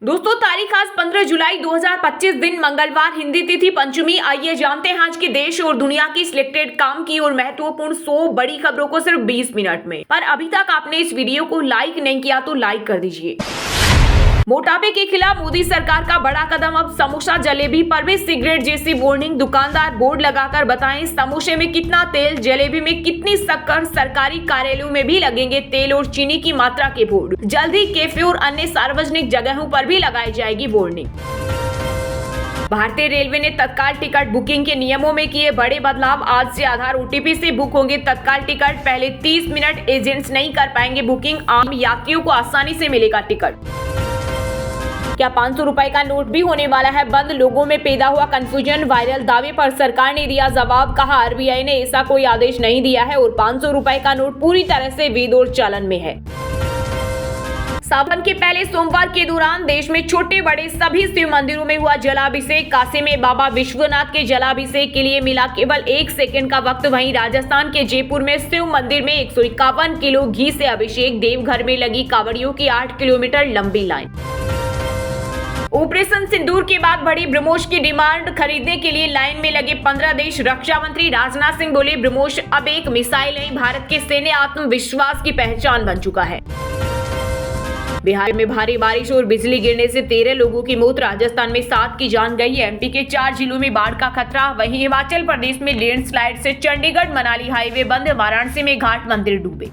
दोस्तों तारीख आज 15 जुलाई 2025 दिन मंगलवार, हिंदी तिथि पंचमी। आइए जानते हैं आज के देश और दुनिया की सिलेक्टेड काम की और महत्वपूर्ण 100 बड़ी खबरों को सिर्फ 20 मिनट में। पर अभी तक आपने इस वीडियो को लाइक नहीं किया तो लाइक कर दीजिए। मोटापे के खिलाफ मोदी सरकार का बड़ा कदम। अब समोसा जलेबी पर भी सिगरेट जैसी वार्निंग। दुकानदार बोर्ड लगाकर बताएं समोसे में कितना तेल, जलेबी में कितनी शक्कर। सरकारी कार्यालयों में भी लगेंगे तेल और चीनी की मात्रा के बोर्ड। जल्द ही कैफे और अन्य सार्वजनिक जगहों पर भी लगाई जाएगी वार्निंग। भारतीय रेलवे ने तत्काल टिकट बुकिंग के नियमों में किए बड़े बदलाव। आज से आधार ओटीपी से बुक होंगे तत्काल टिकट। पहले 30 मिनट एजेंट्स नहीं कर पाएंगे बुकिंग। आम यात्रियों को आसानी से मिलेगा टिकट। क्या 500 रुपए का नोट भी होने वाला है बंद? लोगों में पैदा हुआ कंफ्यूजन। वायरल दावे पर सरकार ने दिया जवाब। कहा आरबीआई ने ऐसा कोई आदेश नहीं दिया है और 500 रुपए का नोट पूरी तरह से वैध और चलन में है। सावन के पहले सोमवार के दौरान देश में छोटे बड़े सभी शिव मंदिरों में हुआ जलाभिषेक। काशी में बाबा विश्वनाथ के जलाभिषेक के लिए मिला केवल 1 सेकंड का वक्त। वहीं राजस्थान के जयपुर में शिव मंदिर में 151 किलो घी से अभिषेक। देवघर में लगी कांवड़ियों की 8 किलोमीटर लंबी लाइन। ऑपरेशन सिंदूर के बाद बढ़ी ब्रह्मोस की डिमांड। खरीदने के लिए लाइन में लगे 15 देश। रक्षा मंत्री राजनाथ सिंह बोले ब्रह्मोस अब एक मिसाइल नहीं, भारत के सैन्य आत्मविश्वास की पहचान बन चुका है। बिहार में भारी बारिश और बिजली गिरने से 13 लोगों की मौत। राजस्थान में 7 की जान गई। एमपी के 4 जिलों में बाढ़ का खतरा। वहीं हिमाचल प्रदेश में लैंडस्लाइड से चंडीगढ़ मनाली हाईवे बंद। वाराणसी में घाट मंदिर डूबे।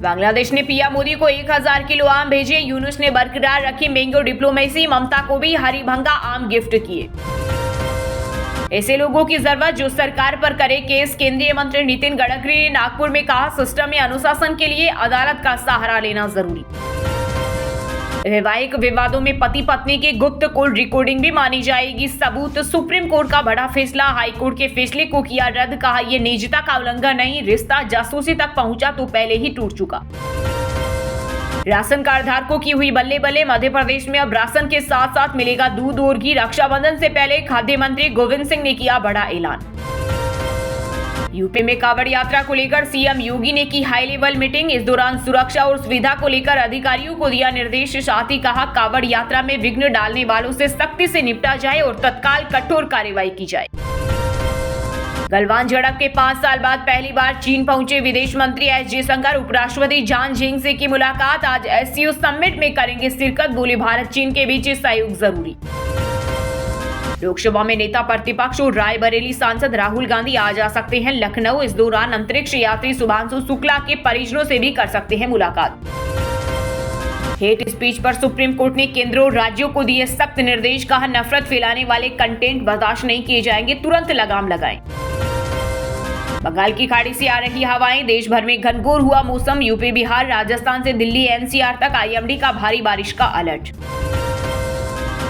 बांग्लादेश ने पीएम मोदी को 1000 किलो आम भेजे। यूनुस ने बरकरार रखी मैंगो डिप्लोमेसी। ममता को भी हरीभंगा आम गिफ्ट किए। ऐसे लोगों की जरूरत जो सरकार पर करे केस। केंद्रीय मंत्री नितिन गडकरी ने नागपुर में कहा सिस्टम में अनुशासन के लिए अदालत का सहारा लेना जरूरी। वैवाहिक विवादों में पति पत्नी की गुप्त कॉल रिकॉर्डिंग भी मानी जाएगी सबूत। सुप्रीम कोर्ट का बड़ा फैसला। हाई कोर्ट के फैसले को किया रद्द। कहा यह निजता का उल्लंघन नहीं, रिश्ता जासूसी तक पहुंचा तो पहले ही टूट चुका। राशन कार्ड धारकों की हुई बल्ले बल्ले। मध्य प्रदेश में अब राशन के साथ साथ मिलेगा दूध और घी। रक्षाबंधन से पहले खाद्य मंत्री गोविंद सिंह ने किया बड़ा ऐलान। यूपी में कांवड़ यात्रा को लेकर सीएम योगी ने की हाई लेवल मीटिंग। इस दौरान सुरक्षा और सुविधा को लेकर अधिकारियों को दिया निर्देश। साथ ही कहा कांवड़ यात्रा में विघ्न डालने वालों से सख्ती से निपटा जाए और तत्काल कठोर कार्रवाई की जाए। गलवान झड़प के 5 साल बाद पहली बार चीन पहुंचे विदेश मंत्री एस जयशंकर। उपराष्ट्रपति जान झेंग से की मुलाकात। आज एससीओ समिट में करेंगे शिरकत। बोले भारत चीन के बीच सहयोग जरूरी। लोकसभा में नेता प्रतिपक्ष और रायबरेली सांसद राहुल गांधी आज आ सकते हैं लखनऊ। इस दौरान अंतरिक्ष यात्री शुभांशु शुक्ला के परिजनों से भी कर सकते हैं मुलाकात। हेट स्पीच पर सुप्रीम कोर्ट ने केंद्र और राज्यों को दिए सख्त निर्देश। कहा नफरत फैलाने वाले कंटेंट बर्दाश्त नहीं किए जाएंगे, तुरंत लगाम लगाएं। बंगाल की खाड़ी से आ रही हवाएं। देश भर में घनघोर हुआ मौसम। यूपी, बिहार, राजस्थान से दिल्ली एनसीआर तक आईएमडी का भारी बारिश का अलर्ट।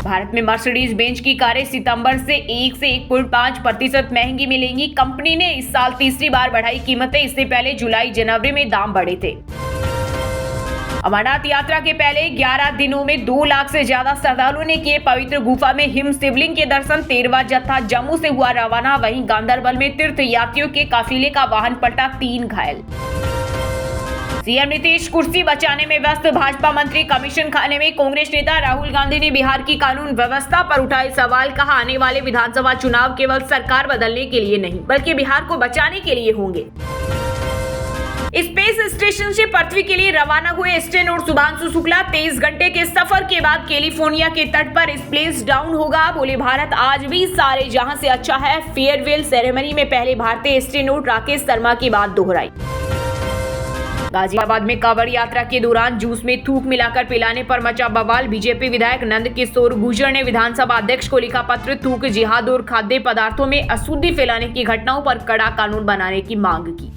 भारत में मर्सिडीज बेंज की कारें सितंबर से 1 से 1.5% महंगी मिलेंगी। कंपनी ने इस साल तीसरी बार बढ़ाई कीमतें। इससे पहले जुलाई जनवरी में दाम बढ़े थे। अमरनाथ यात्रा के पहले 11 दिनों में 2 लाख से ज्यादा श्रद्धालुओं ने किए पवित्र गुफा में हिम शिवलिंग के दर्शन। 13वां जत्था जम्मू से हुआ रवाना। वहीं गांदरबल में तीर्थ यात्रियों के काफिले का वाहन पलटा, 3 घायल। सीएम नीतीश कुर्सी बचाने में व्यस्त। भाजपा मंत्री कमीशन खाने में। कांग्रेस नेता राहुल गांधी ने बिहार की कानून व्यवस्था पर उठाए सवाल। कहा आने वाले विधानसभा चुनाव केवल सरकार बदलने के लिए नहीं बल्कि बिहार को बचाने के लिए होंगे। स्पेस स्टेशन से पृथ्वी के लिए रवाना हुए स्टेन और शुभांशु शुक्ला 23 घंटे के सफर के बाद कैलिफोर्निया के तट पर स्प्लेश डाउन होगा। बोले भारत आज भी सारे जहां से अच्छा है। फेयरवेल सेरेमनी में पहले भारतीय स्टेनोट राकेश शर्मा की बात दोहराई। गाजियाबाद में कांवड़ यात्रा के दौरान जूस में थूक मिलाकर पिलाने पर मचा बवाल। बीजेपी विधायक नंद किशोर गुर्जर ने विधानसभा अध्यक्ष को लिखा पत्र। थूक, जिहाद और खाद्य पदार्थों में अशुद्धि फैलाने की घटनाओं पर कड़ा कानून बनाने की मांग की।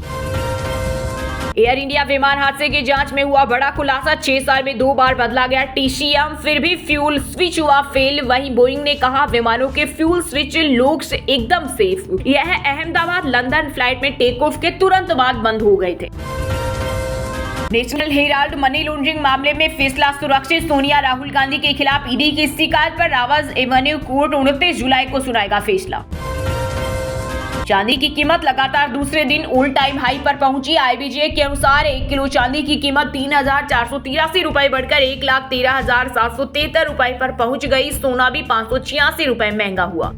एयर इंडिया विमान हादसे की जांच में हुआ बड़ा खुलासा। 6 साल में 2 बार बदला गया टीसीएम, फिर भी फ्यूल स्विच हुआ फेल। वहीं बोइंग ने कहा विमानों के फ्यूल स्विच लोग से एकदम सेफ। यह अहमदाबाद लंदन फ्लाइट में टेक ऑफ के तुरंत बाद बंद हो गए थे। नेशनल हेराल्ड मनी लॉन्ड्रिंग मामले में फैसला सुरक्षित। सोनिया राहुल गांधी के खिलाफ ईडी की शिकायत पर रावज एवेन्यू कोर्ट 29 जुलाई को सुनाएगा फैसला। चांदी की कीमत लगातार दूसरे दिन ऑल टाइम हाई पर पहुंची। आईबीजे के अनुसार 1 किलो चांदी की कीमत 3,483 रुपए बढ़कर 1,13,773 रुपए पर पहुंच गई। सोना भी 586 रुपए महंगा हुआ।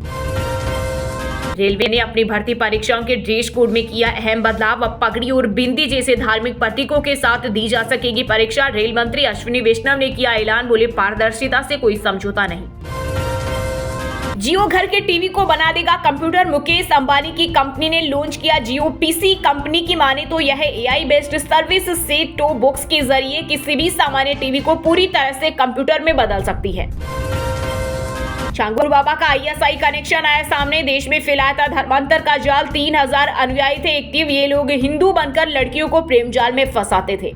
रेलवे ने अपनी भर्ती परीक्षाओं के ड्रेस कोड में किया अहम बदलाव। अब पगड़ी और बिंदी जैसे धार्मिक प्रतीकों के साथ दी जा सकेगी परीक्षा। रेल मंत्री अश्विनी वैष्णव ने किया ऐलान, बोले पारदर्शिता से कोई समझौता नहीं। जियो घर के टीवी को बना देगा कंप्यूटर। मुकेश अंबानी की कंपनी ने लॉन्च किया जियो पीसी। कंपनी की माने तो यह AI based service set top box के जरिए किसी भी सामान्य टीवी को पूरी तरह से कंप्यूटर में बदल सकती है। चंगुल बाबा का आईएसआई कनेक्शन आया सामने। देश में फैलाया था धर्मांतर का जाल। 3,000 अनुयायी थे एक्टिव। ये लोग हिंदू बनकर लड़कियों को प्रेम जाल में फंसाते थे।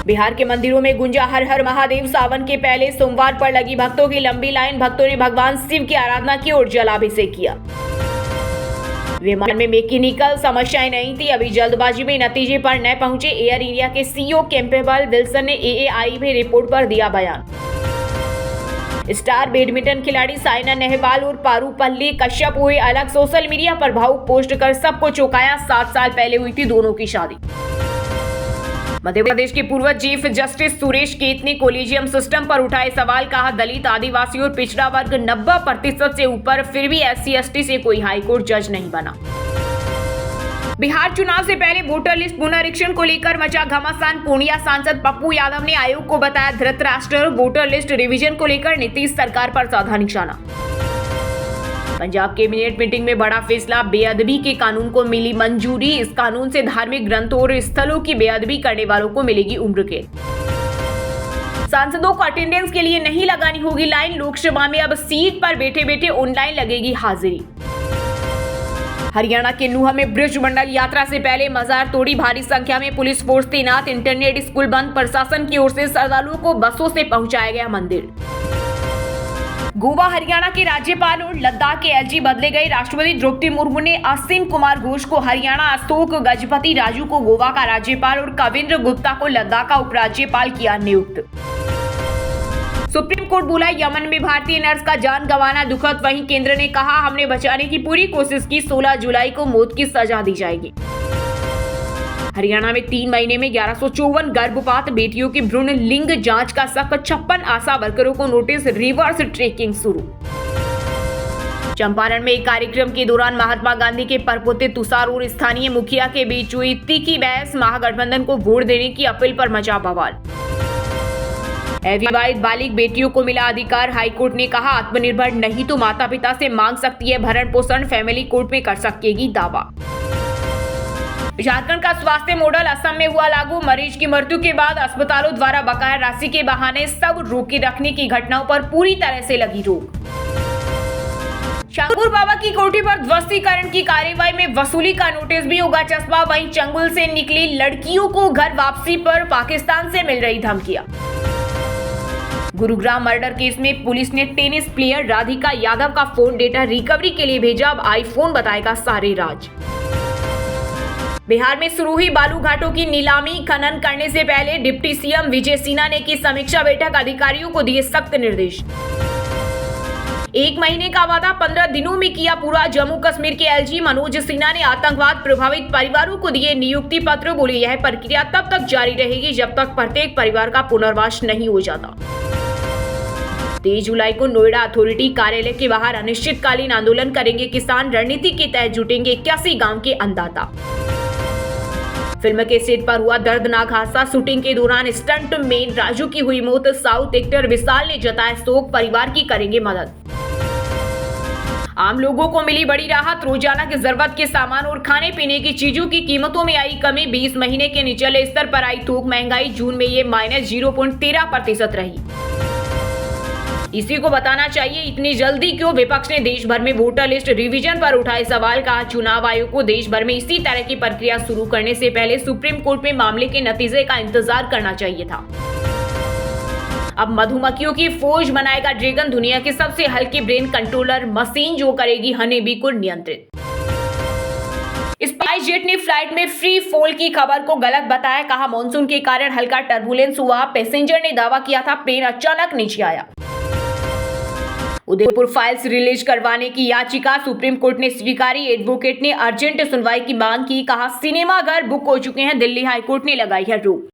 बिहार के मंदिरों में गुंजा हर हर महादेव। सावन के पहले सोमवार पर लगी भक्तों की लंबी लाइन। भक्तों ने भगवान शिव की आराधना की और जलाभिषेक किया। विमान में मैकेनिकल समस्याएं नहीं थी। अभी जल्दबाजी में नतीजे पर न पहुंचे। एयर इंडिया के सीईओ कैंपेबल विल्सन ने एएआई में रिपोर्ट पर दिया बयान। स्टार बैडमिंटन खिलाड़ी साइना नेहवाल और पारुपल्ली कश्यप हुए अलग। सोशल मीडिया पर भावुक पोस्ट कर सबको चौंकाया। 7 साल पहले हुई थी दोनों की शादी। मध्य प्रदेश के पूर्व चीफ जस्टिस सुरेश केत ने कोलिजियम सिस्टम पर उठाए सवाल। कहा दलित, आदिवासी और पिछड़ा वर्ग 90% से ऊपर, फिर भी SC/ST से कोई हाईकोर्ट जज नहीं बना। बिहार चुनाव से पहले वोटर लिस्ट पुनरीक्षण को लेकर मचा घमासान। पूर्णिया सांसद पप्पू यादव ने आयोग को बताया धृतराष्ट्र। वोटर लिस्ट रिवीजन को लेकर नीतीश सरकार पर साधा निशाना। पंजाब कैबिनेट मीटिंग में बड़ा फैसला। बेअदबी के कानून को मिली मंजूरी। इस कानून से धार्मिक ग्रंथों और स्थलों की बेअदबी करने वालों को मिलेगी उम्र कैद। सांसदों को अटेंडेंस के लिए नहीं लगानी होगी लाइन। लोकसभा में अब सीट पर बैठे बैठे ऑनलाइन लगेगी हाजिरी। हरियाणा के नूह में ब्रज मंडल यात्रा से पहले मजार तोड़ी। भारी संख्या में पुलिस फोर्स तैनात। इंटरनेट स्कूल बंद। प्रशासन की ओर से श्रद्धालुओं को बसों से पहुंचाया गया मंदिर। गोवा हरियाणा के राज्यपाल और लद्दाख के एलजी बदले गए। राष्ट्रपति द्रौपदी मुर्मू ने असीम कुमार घोष को हरियाणा, अशोक गजपति राजू को गोवा का राज्यपाल और कविंद्र गुप्ता को लद्दाख का उपराज्यपाल किया नियुक्त। सुप्रीम कोर्ट बोला यमन में भारतीय नर्स का जान गंवाना दुखद। वहीं केंद्र ने कहा हमने बचाने की पूरी कोशिश की। 16 जुलाई को मौत की सजा दी जाएगी। हरियाणा में 3 महीने में 1154 गर्भपात। बेटियों की भ्रूण लिंग जांच का शक। 56 आशा वर्करों को नोटिस। रिवर्स ट्रेकिंग शुरू। चंपारण में एक कार्यक्रम के दौरान महात्मा गांधी के परपोते तुषार और स्थानीय मुखिया के बीच हुई तीखी बहस। महागठबंधन को वोट देने की अपील पर मचा बवाल। अविवाहित बालिग बेटियों को मिला अधिकार। हाईकोर्ट ने कहा आत्मनिर्भर नहीं तो माता पिता से मांग सकती है भरण पोषण। फैमिली कोर्ट में कर सकेगी दावा। झारखंड का स्वास्थ्य मॉडल असम में हुआ लागू। मरीज की मृत्यु के बाद अस्पतालों द्वारा बकाया राशि के बहाने सब रोके रखने की घटनाओं पर पूरी तरह से लगी रोक। चंगुल बाबा की कोठी पर ध्वस्तीकरण की कार्रवाई में वसूली का नोटिस भी होगा चस्पा। वहीं चंगुल से निकली लड़कियों को घर वापसी पर पाकिस्तान से मिल रही धमकियां। गुरुग्राम मर्डर केस में पुलिस ने टेनिस प्लेयर राधिका यादव का फोन डेटा रिकवरी के लिए भेजा। अब आईफोन बताएगा सारे राज। बिहार में शुरू हुई बालू घाटों की नीलामी। खनन करने से पहले डिप्टी सीएम विजय सिन्हा ने की समीक्षा बैठक। अधिकारियों को दिए सख्त निर्देश। 1 महीने का वादा 15 दिनों में किया पूरा। जम्मू कश्मीर के एलजी मनोज सिन्हा ने आतंकवाद प्रभावित परिवारों को दिए नियुक्ति पत्र। बोले यह प्रक्रिया तब तक जारी रहेगी जब तक प्रत्येक परिवार का पुनर्वास नहीं हो जाता। 23 जुलाई को नोएडा अथॉरिटी कार्यालय के बाहर अनिश्चितकालीन आंदोलन करेंगे किसान। रणनीति के तहत जुटेंगे 81 गांव के अन्नदाता। फिल्म के सेट पर हुआ दर्दनाक हादसा। शूटिंग के दौरान स्टंट मैन राजू की हुई मौत। साउथ एक्टर विशाल ने जताया शोक। परिवार की करेंगे मदद। आम लोगों को मिली बड़ी राहत। रोजाना की जरूरत के सामान और खाने पीने की चीजों की कीमतों में आई कमी। 20 महीने के निचले स्तर पर आई थोक महंगाई। जून में ये -0.13% रही। इसी को बताना चाहिए इतनी जल्दी क्यों। विपक्ष ने देश भर में वोटर लिस्ट रिवीजन पर उठाए सवाल। कहा चुनाव आयोग को देश भर में इसी तरह की प्रक्रिया शुरू करने से पहले सुप्रीम कोर्ट में मामले के नतीजे का इंतजार करना चाहिए था। अब मधुमक्खियों की फौज बनाएगा ड्रैगन। दुनिया के सबसे हल्के ब्रेन कंट्रोलर मशीन जो करेगी हनी बी को नियंत्रित। स्पाइस जेट ने फ्लाइट में फ्री फॉल की खबर को गलत बताया। कहा मॉनसून के कारण हल्का टर्बुलेंस हुआ। पैसेंजर ने दावा किया था प्लेन अचानक नीचे आया। उदयपुर फाइल्स रिलीज करवाने की याचिका सुप्रीम कोर्ट ने स्वीकारी। एडवोकेट ने अर्जेंट सुनवाई की मांग की। कहा सिनेमाघर बुक हो चुके हैं, दिल्ली हाईकोर्ट ने लगाई है रोक।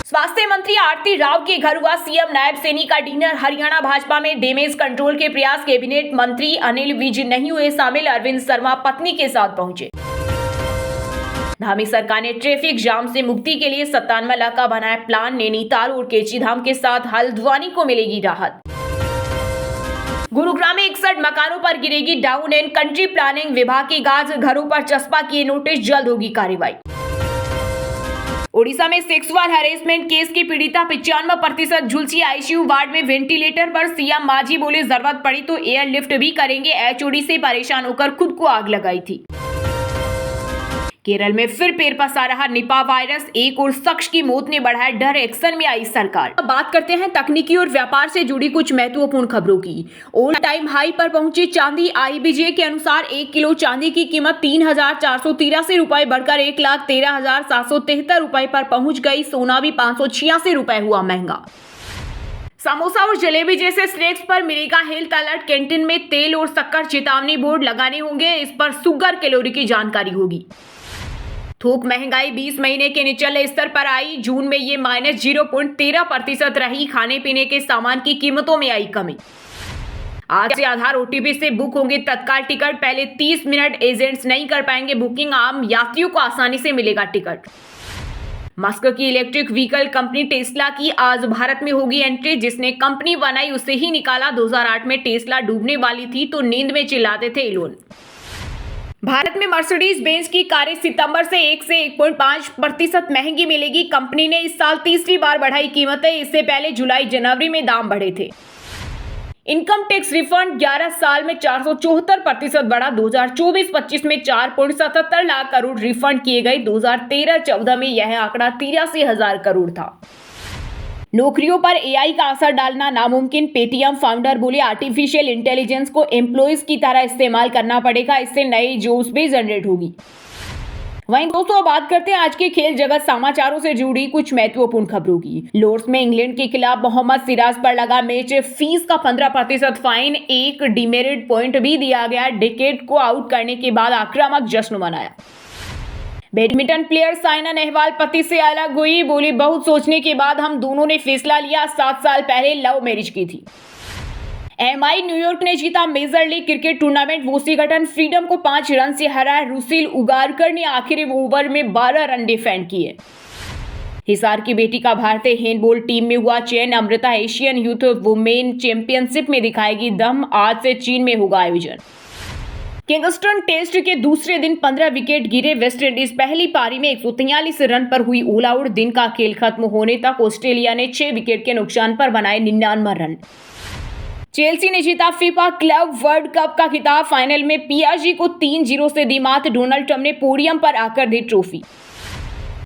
स्वास्थ्य मंत्री आरती राव के घर हुआ सीएम नायब सैनी का डिनर। हरियाणा भाजपा में डैमेज कंट्रोल के प्रयास। कैबिनेट मंत्री अनिल विज नहीं हुए शामिल। अरविंद शर्मा पत्नी के साथ पहुंचे। धामी सरकार ने ट्रैफिक जाम से मुक्ति के लिए 97 लाख का बनाया प्लान। नैनीताल और केचीधाम के साथ हल्द्वानी को मिलेगी राहत। गुरुग्राम में 61 मकानों पर गिरेगी टाउन एंड कंट्री प्लानिंग विभाग की गाज। घरों पर चस्पा किए नोटिस, जल्द होगी कार्रवाई। ओडिशा में सेक्सुअल हैरेसमेंट केस की पीड़िता 95% झुलसी आईसीयू वार्ड में वेंटिलेटर पर। सीएम मांझी बोले जरूरत पड़ी तो एयरलिफ्ट भी करेंगे। एचओडी से परेशान होकर खुद को आग लगाई थी। केरल में फिर पैर पसा रहा निपा वायरस। एक और शख्स की मौत ने बढ़ाया डर। एक्शन में आई सरकार। अब बात करते हैं तकनीकी और व्यापार से जुड़ी कुछ महत्वपूर्ण खबरों की। ऑल टाइम हाई पर पहुंची चांदी। आईबीजे के अनुसार 1 किलो चांदी की कीमत 3,483 रुपए बढ़कर 1,13,773 रुपए पर पहुंच गई। सोना भी 586 रुपए हुआ महंगा। समोसा और जलेबी जैसे स्नैक्स पर मिलेगा हेल्थ अलर्ट। कैंटीन में तेल और शक्कर चेतावनी बोर्ड लगाने होंगे। इस पर शुगर कैलोरी की जानकारी होगी। थोक महंगाई 20 महीने के निचले स्तर पर आई। जून में ये -0.13% रही। खाने पीने के सामान की कीमतों में आई कमी। आज से आधार ओटीपी से बुक होंगे तत्काल टिकट। पहले 30 मिनट एजेंट्स नहीं कर पाएंगे बुकिंग। आम यात्रियों को आसानी से मिलेगा टिकट। मस्क की इलेक्ट्रिक व्हीकल कंपनी टेस्ला की आज भारत में होगी एंट्री। जिसने कंपनी बनाई उसे ही निकाला। 2008 में टेस्ला डूबने वाली थी तो नींद में चिल्लाते थे इलोन। भारत में मर्सिडीज बेंज की कारें सितंबर से 1 से 1.5% महंगी मिलेगी। कंपनी ने इस साल तीसरी बार बढ़ाई कीमतें। इससे पहले जुलाई जनवरी में दाम बढ़े थे। इनकम टैक्स रिफंड 11 साल में 474% बढ़ा। 2024-25 में 4.77 लाख करोड़ रिफंड किए गए। 2013-14 में यह आंकड़ा 83,000 करोड़ था। नौकरियों पर एआई का असर डालना नामुमकिन। पेटीएम फाउंडर बोले आर्टिफिशियल इंटेलिजेंस को एम्प्लॉइज की तरह इस्तेमाल करना पड़ेगा। इससे नई जोश भी जनरेट होगी। वहीं दोस्तों बात करते हैं आज के खेल जगत समाचारों से जुड़ी कुछ महत्वपूर्ण खबरों की। लॉर्ड्स में इंग्लैंड के खिलाफ मोहम्मद सिराज पर लगा मैच। फीस का 15% फाइन। एक डिमेरिट पॉइंट भी दिया गया। डिकेट को आउट करने के बाद आक्रामक जश्न मनाया। बैडमिंटन प्लेयर साइना नेहवाल पति से अलग हुई। बोली बहुत सोचने के बाद हम दोनों ने फैसला लिया। 7 साल पहले लव मैरिज की थी। एमआई न्यूयॉर्क ने जीता major league cricket tournament. Washington Freedom को 5 रन से हराया। रुसिल उगारकर ने आखिरी ओवर में 12 रन डिफेंड किए। हिसार की बेटी का भारतीय हैंडबॉल टीम में हुआ चयन। Amrita Asian youth women championship में दिखाएगी दम। आज से चीन में होगा आयोजन। किंगस्टन टेस्ट के दूसरे दिन 15 विकेट गिरे वेस्टइंडीज। पहली पारी में 143 रन पर हुई ऑल आउट। दिन का खेल खत्म होने तक ऑस्ट्रेलिया ने 6 विकेट के नुकसान पर बनाए 99 रन। चेल्सी ने जीता फीफा क्लब वर्ल्ड कप का खिताब। फाइनल में पीएसजी को 3-0 से दी मात। डोनाल्ड ट्रंप ने पोडियम पर आकर दी ट्रॉफी।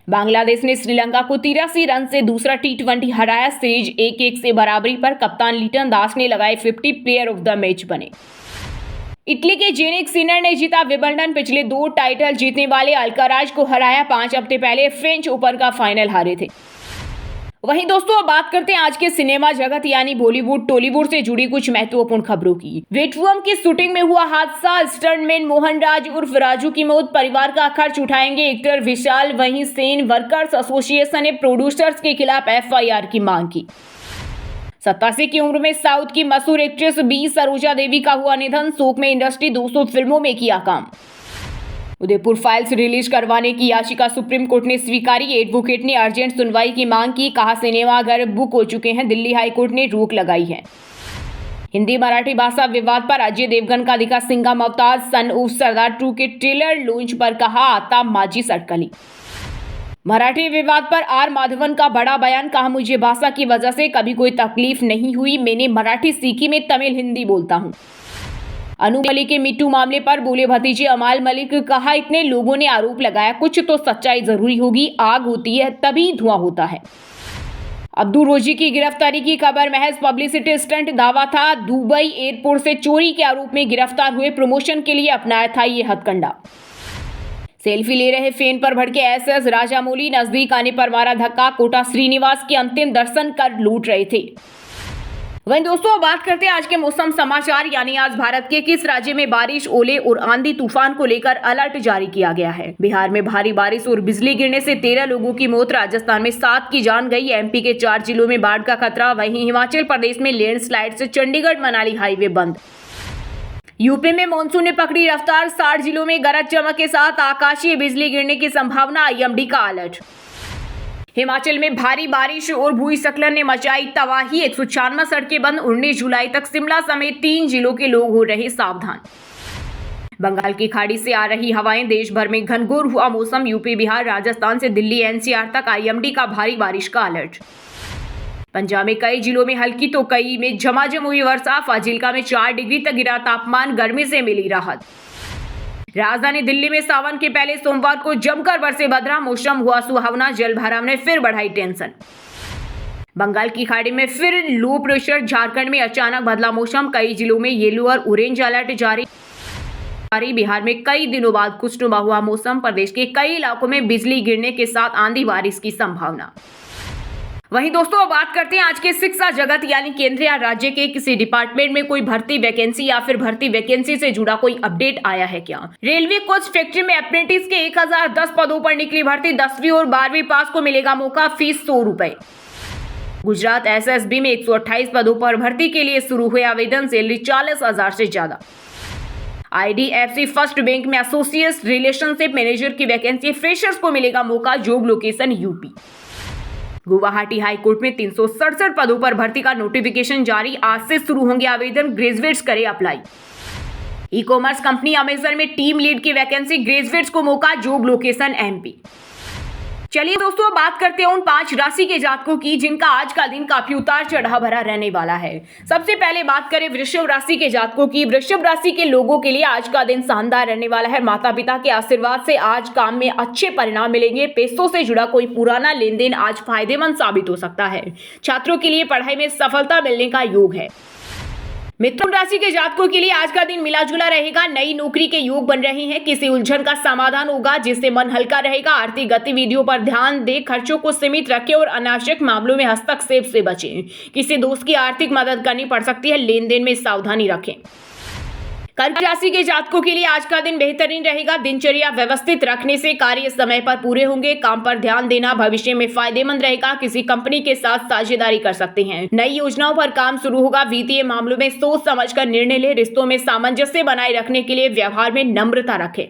बांग्लादेश ने श्रीलंका को 83 रन से दूसरा T20 हराया। सीरीज 1-1 से बराबरी पर। कप्तान लिटन दास ने लगाए 50 प्लेयर ऑफ द मैच बने। इटली के जेनिक सिनर ने जीता विंबलडन। पिछले 2 टाइटल जीतने वाले अल्काराज को हराया। 5 हफ्ते पहले फ्रेंच ओपन का फाइनल हारे थे। वहीं दोस्तों अब बात करते हैं आज के सिनेमा जगत यानी बॉलीवुड टॉलीवुड से जुड़ी कुछ महत्वपूर्ण खबरों की। वेटवुम की शूटिंग में हुआ हादसा। स्टंटमैन मोहनराज उर्फ राजू की मौत। परिवार का खर्च उठाएंगे एक्टर विशाल। वहीं सेन वर्कर्स एसोसिएशन ने प्रोड्यूसर्स के खिलाफ FIR की मांग की। 87 की उम्र में साउथ की मशहूर एक्ट्रेस बी सरोजा देवी का हुआ निधन। शोक में इंडस्ट्री 200 फिल्मों में किया काम। उदयपुर फाइल्स रिलीज करवाने की याचिका सुप्रीम कोर्ट ने स्वीकारी। एडवोकेट ने अर्जेंट सुनवाई की मांग की। कहा सिनेमाघर बुक हो चुके हैं, दिल्ली हाईकोर्ट ने रोक लगाई है। हिंदी मराठी भाषा विवाद पर अजय देवगन का दिखा सिंघम अवतार। सन ऑफ सरदार 2 के ट्रेलर लॉन्च पर कहा आता माजी सटकली। मराठी विवाद पर आर माधवन का बड़ा बयान। कहा मुझे भाषा की वजह से कभी कोई तकलीफ नहीं हुई। मैंने मराठी सीखी, मैं तमिल हिंदी बोलता हूँ। अनु मलिक के मीटू मामले पर बोले भतीजे अमाल मलिक। कहा इतने लोगों ने आरोप लगाया, कुछ तो सच्चाई जरूरी होगी। आग होती है तभी धुआं होता है। अब्दुल रोजी की गिरफ्तारी की खबर महज पब्लिसिटी स्टंट दावा था। दुबई एयरपोर्ट से चोरी के आरोप में गिरफ्तार हुए। प्रमोशन के लिए अपनाया था ये हथकंडा। सेल्फी ले रहे फैन पर भड़के SS राजामौली। नजदीक आने पर मारा धक्का। कोटा श्रीनिवास के अंतिम दर्शन कर लूट रहे थे। वहीं दोस्तों अब बात करते हैं आज के मौसम समाचार, यानी आज भारत के किस राज्य में बारिश, ओले और आंधी तूफान को लेकर अलर्ट जारी किया गया है। बिहार में भारी बारिश और बिजली गिरने से 13 लोगों की मौत, राजस्थान में 7 की जान गई, एमपी के 4 जिलों में बाढ़ का खतरा, वहीं हिमाचल प्रदेश में लैंडस्लाइड से चंडीगढ़ मनाली हाईवे बंद। यूपी में मानसून ने पकड़ी रफ्तार, 60 जिलों में गरज चमक के साथ आकाशीय बिजली गिरने की संभावना, आईएमडी का अलर्ट। हिमाचल में भारी बारिश और भूस्खलन ने मचाई तबाही, 196 सड़कें बंद, 19 जुलाई तक शिमला समेत 3 जिलों के लोग हो रहे सावधान। बंगाल की खाड़ी से आ रही हवाएं, देश भर में घनघोर हुआ मौसम, यूपी बिहार राजस्थान से दिल्ली एनसीआर तक आईएमडी का भारी बारिश का अलर्ट। पंजाब में कई जिलों में हल्की तो कई में झमाझम हुई वर्षा, फाजिल्का में 4 डिग्री तक गिरा तापमान, गर्मी से मिली राहत। राजधानी दिल्ली में सावन के पहले सोमवार को जमकर बरसे बदरा, मौसम हुआ सुहावना, जल भराव ने फिर बढ़ाई टेंशन। बंगाल की खाड़ी में फिर लो प्रेशर, झारखंड में अचानक बदला मौसम, कई जिलों में येलो और ऑरेंज अलर्ट जारी। बिहार में कई दिनों बाद खुशनुमा हुआ मौसम, प्रदेश के कई इलाकों में बिजली गिरने के साथ आंधी बारिश की संभावना। वहीं दोस्तों अब बात करते हैं आज के शिक्षा जगत, यानी केंद्र या राज्य के किसी डिपार्टमेंट में कोई भर्ती वैकेंसी या फिर भर्ती वैकेंसी से जुड़ा कोई अपडेट आया है क्या। रेलवे कोच फैक्ट्री में अप्रेंटिस के 1010 पदों पर निकली भर्ती, 10वीं और 12वीं पास को मिलेगा मौका, फीस 100 रुपए। गुजरात एसएसबी में 128 पदों पर भर्ती के लिए शुरू हुए आवेदन, सैलरी 40,000 से ज्यादा। IDFC फर्स्ट बैंक में एसोसिएट रिलेशनशिप मैनेजर की वैकेंसी, फ्रेशर्स को मिलेगा मौका, job location UP. Guwahati high court में 367 पदों पर भर्ती का नोटिफिकेशन जारी, आज से शुरू होंगे आवेदन, ग्रेजुएट्स करें apply. E commerce company Amazon में टीम लीड की वैकेंसी, ग्रेजुएट्स को मौका, जॉब लोकेशन MP। चलिए दोस्तों बात करते हैं उन 5 राशि के जातकों की जिनका आज का दिन काफी उतार चढ़ाव भरा रहने वाला है। सबसे पहले बात करें वृषभ राशि के जातकों की। वृषभ राशि के लोगों के लिए आज का दिन शानदार रहने वाला है। माता पिता के आशीर्वाद से आज काम में अच्छे परिणाम मिलेंगे। पैसों से जुड़ा कोई पुराना लेन देन आज फायदेमंद साबित हो सकता है। छात्रों के लिए पढ़ाई में सफलता मिलने का योग है। मिथुन राशि के जातकों के लिए आज का दिन मिला जुला रहेगा। नई नौकरी के योग बन रहे हैं। किसी उलझन का समाधान होगा जिससे मन हल्का रहेगा। आर्थिक गतिविधियों पर ध्यान दें, खर्चों को सीमित रखें और अनावश्यक मामलों में हस्तक्षेप से बचें। किसी दोस्त की आर्थिक मदद करनी पड़ सकती है, लेन देन में सावधानी रखें। कर्क राशि के जातकों के लिए आज का दिन बेहतरीन रहेगा। दिनचर्या व्यवस्थित रखने से कार्य समय पर पूरे होंगे। काम पर ध्यान देना भविष्य में फायदेमंद रहेगा। किसी कंपनी के साथ साझेदारी कर सकते हैं। नई योजनाओं पर काम शुरू होगा। वित्तीय मामलों में सोच समझकर निर्णय लें। रिश्तों में सामंजस्य बनाए रखने के लिए व्यवहार में नम्रता रखें।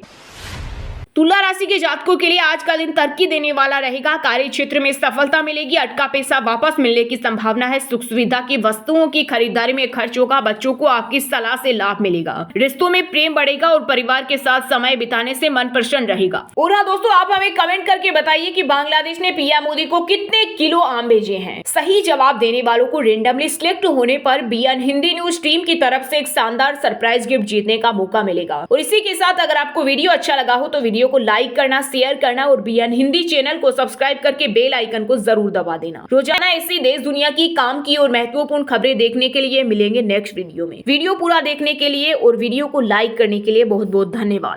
तुला राशि के जातकों के लिए आज का दिन तरक्की देने वाला रहेगा। कार्य क्षेत्र में सफलता मिलेगी। अटका पैसा वापस मिलने की संभावना है। सुख सुविधा की वस्तुओं की खरीदारी में खर्च होगा। बच्चों को आपकी सलाह से लाभ मिलेगा। रिश्तों में प्रेम बढ़ेगा और परिवार के साथ समय बिताने से मन प्रसन्न रहेगा। और हाँ दोस्तों, आप हमें कमेंट करके बताइए कि बांग्लादेश ने पीएम मोदी को कितने किलो आम भेजे हैं। सही जवाब देने वालों को रेंडमली सिलेक्ट होने पर BN हिंदी न्यूज टीम की तरफ से एक शानदार सरप्राइज गिफ्ट जीतने का मौका मिलेगा। और इसी के साथ अगर आपको वीडियो अच्छा लगा हो तो वीडियो को लाइक करना, शेयर करना और BN हिंदी चैनल को सब्सक्राइब करके बेल आइकन को जरूर दबा देना। रोजाना ऐसी देश दुनिया की काम की और महत्वपूर्ण खबरें देखने के लिए मिलेंगे नेक्स्ट वीडियो में। वीडियो पूरा देखने के लिए और वीडियो को लाइक करने के लिए बहुत बहुत धन्यवाद।